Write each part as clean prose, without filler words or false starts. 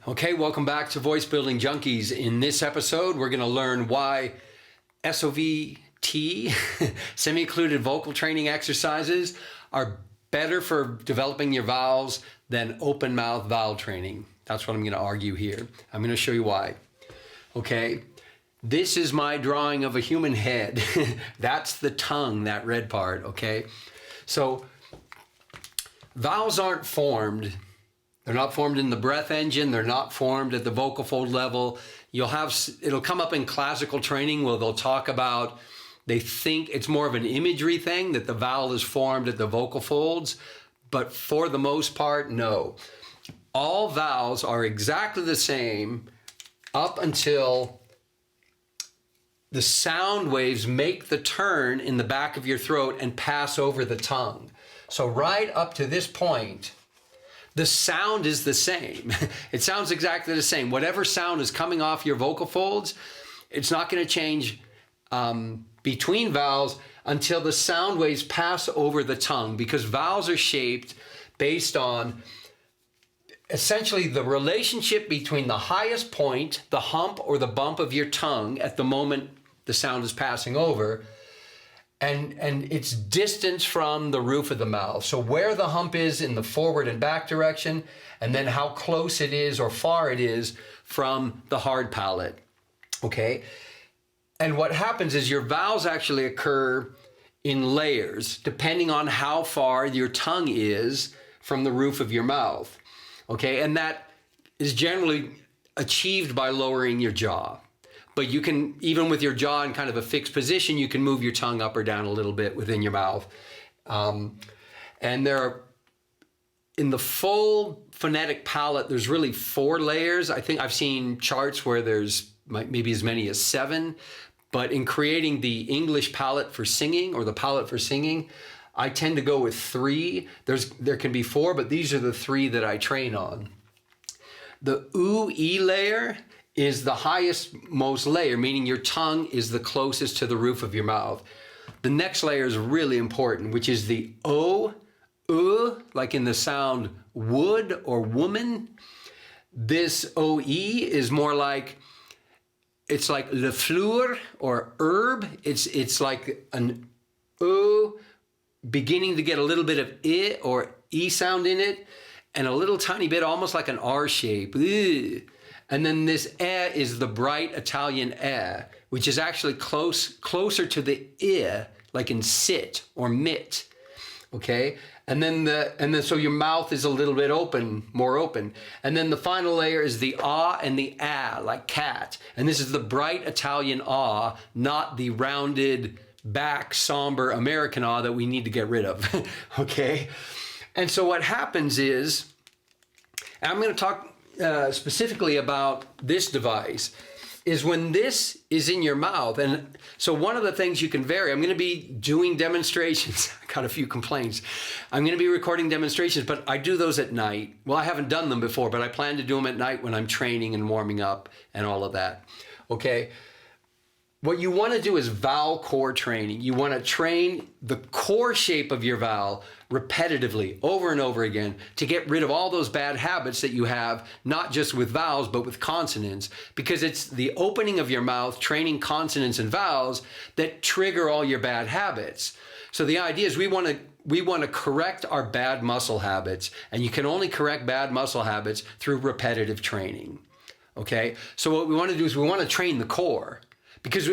Okay, welcome back to Voice Building Junkies. In this episode, we're going to learn why SOVT, semi-occluded vocal training exercises, are better for developing your vowels than open mouth vowel training. That's what I'm going to argue here. I'm going to show you why. Okay, this is my drawing of a human head. That's the tongue, that red part, okay? So, vowels aren't formed. They're not formed in the breath engine. They're not formed at the vocal fold level. It'll come up in classical training where they'll talk about, they think it's more of an imagery thing that the vowel is formed at the vocal folds, but for the most part, no. All vowels are exactly the same up until the sound waves make the turn in the back of your throat and pass over the tongue. So right up to this point, the sound is the same. It sounds exactly the same. Whatever sound is coming off your vocal folds, it's not going to change between vowels until the sound waves pass over the tongue, because vowels are shaped based on essentially the relationship between the highest point, the hump or the bump of your tongue at the moment the sound is passing over, and its distance from the roof of the mouth. So where the hump is in the forward and back direction, and then how close it is or far it is from the hard palate, okay? And what happens is your vowels actually occur in layers, depending on how far your tongue is from the roof of your mouth, okay? And that is generally achieved by lowering your jaw. But you can, even with your jaw in kind of a fixed position, you can move your tongue up or down a little bit within your mouth. And there are, in the full phonetic palate, there's really 4 layers. I think I've seen charts where there's maybe as many as 7. But in creating the English palate for singing, or the palate for singing, I tend to go with 3. There can be 4, but these are the 3 that I train on. The oo-e layer is the highest most layer, meaning your tongue is the closest to the roof of your mouth. The next layer is really important, which is the o, like in the sound wood or woman. This oe is more like, it's like le fleur or herb. It's like an o beginning to get a little bit of I or E sound in it, and a little tiny bit, almost like an R shape. And then this is the bright Italian which is actually closer to the I, like in sit or mit, okay? And then so your mouth is a little bit open, more open. And then the final layer is the ah and the like cat. And this is the bright Italian ah, not the rounded back, somber American ah that we need to get rid of, okay? And so what happens is, and I'm going to talk specifically about this device, is when this is in your mouth. And so one of the things you can vary, I'm going to be doing demonstrations. I got a few complaints. I'm going to be recording demonstrations, but I do those at night. Well, I haven't done them before, but I plan to do them at night when I'm training and warming up and all of that. Okay. What you want to do is vowel core training. You want to train the core shape of your vowel repetitively over and over again to get rid of all those bad habits that you have, not just with vowels, but with consonants, because it's the opening of your mouth, training consonants and vowels, that trigger all your bad habits. So the idea is we want to correct our bad muscle habits, and you can only correct bad muscle habits through repetitive training. Okay? So what we want to do is we want to train the core, because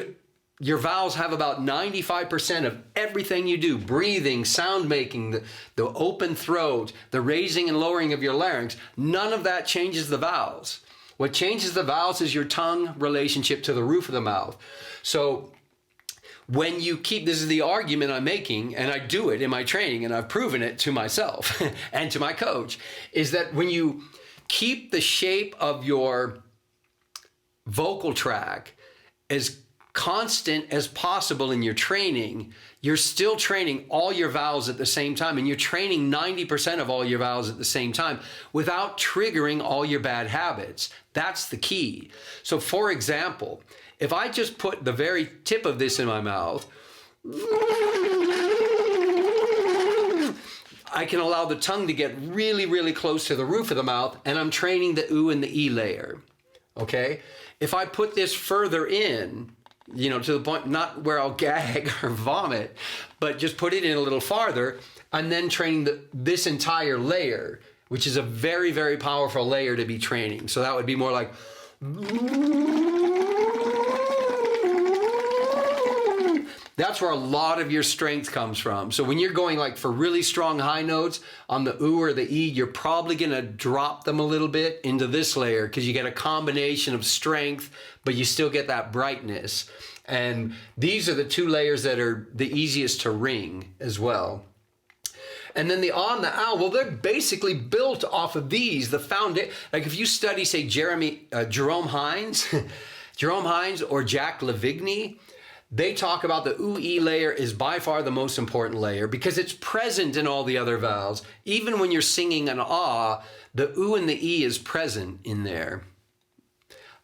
your vowels have about 95% of everything you do: breathing, sound making, the open throat, the raising and lowering of your larynx. None of that changes the vowels. What changes the vowels is your tongue relationship to the roof of the mouth. So when you keep, this is the argument I'm making, and I do it in my training, and I've proven it to myself and to my coach, is that when you keep the shape of your vocal tract as constant as possible in your training, you're still training all your vowels at the same time, and you're training 90% of all your vowels at the same time without triggering all your bad habits. That's the key. So for example, if I just put the very tip of this in my mouth, I can allow the tongue to get really, really close to the roof of the mouth, and I'm training the oo and the e layer, okay? If I put this further in, you know, to the point, not where I'll gag or vomit, but just put it in a little farther, and then training this entire layer, which is a very, very powerful layer to be training. So that would be more like... That's where a lot of your strength comes from. So when you're going like for really strong high notes on the oo or the e, you're probably gonna drop them a little bit into this layer because you get a combination of strength, but you still get that brightness. And these are the two layers that are the easiest to ring as well. And then the ah and the ow, well, they're basically built off of these. The foundation, like if you study, say, Jerome Hines, Jerome Hines or Jack Livigny, they talk about the oo-e layer is by far the most important layer because it's present in all the other vowels. Even when you're singing an ah, the oo and the e is present in there.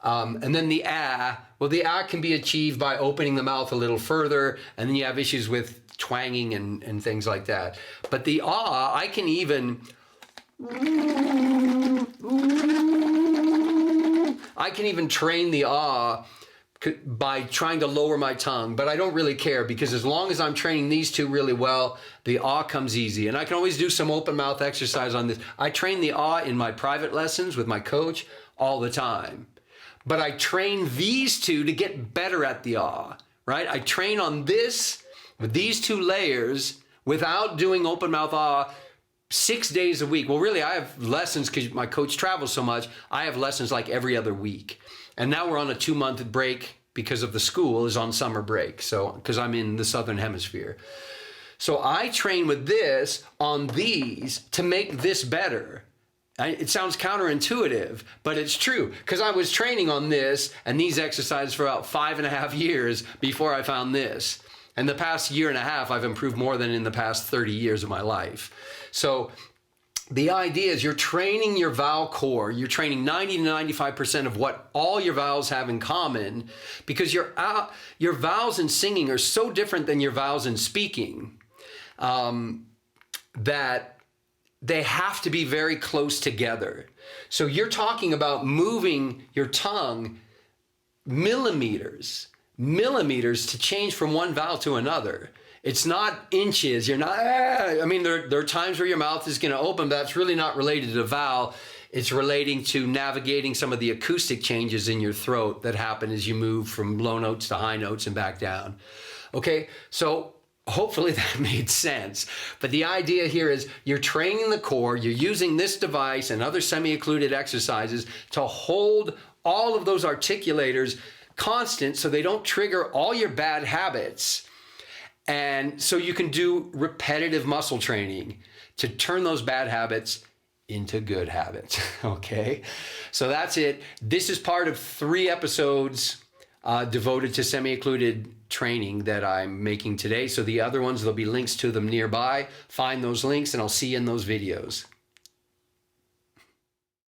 And then the ah, well, the ah can be achieved by opening the mouth a little further, and then you have issues with twanging and things like that. But the ah, I can even train the ah by trying to lower my tongue, but I don't really care because as long as I'm training these two really well, the ah comes easy. And I can always do some open mouth exercise on this. I train the ah in my private lessons with my coach all the time, but I train these two to get better at the ah, right? I train on this with these two layers without doing open mouth ah 6 days a week. Well, really, I have lessons because my coach travels so much. I have lessons like every other week. And now we're on a 2-month break because of the school is on summer break. So, because I'm in the Southern Hemisphere. So I train with this on these to make this better. It sounds counterintuitive, but it's true. Because I was training on this and these exercises for about 5.5 years before I found this. And the past 1.5 years, I've improved more than in the past 30 years of my life. So the idea is you're training your vowel core. You're training 90 to 95% of what all your vowels have in common because your vowels in singing are so different than your vowels in speaking that they have to be very close together. So you're talking about moving your tongue millimeters to change from one vowel to another. It's not inches. You're not, I mean, there are times where your mouth is going to open, but that's really not related to the vowel. It's relating to navigating some of the acoustic changes in your throat that happen as you move from low notes to high notes and back down. Okay, so hopefully that made sense. But the idea here is you're training the core, you're using this device and other semi-occluded exercises to hold all of those articulators constant so they don't trigger all your bad habits. And so you can do repetitive muscle training to turn those bad habits into good habits, okay? So that's it. This is part of 3 episodes devoted to semi-occluded training that I'm making today. So the other ones, there'll be links to them nearby. Find those links and I'll see you in those videos.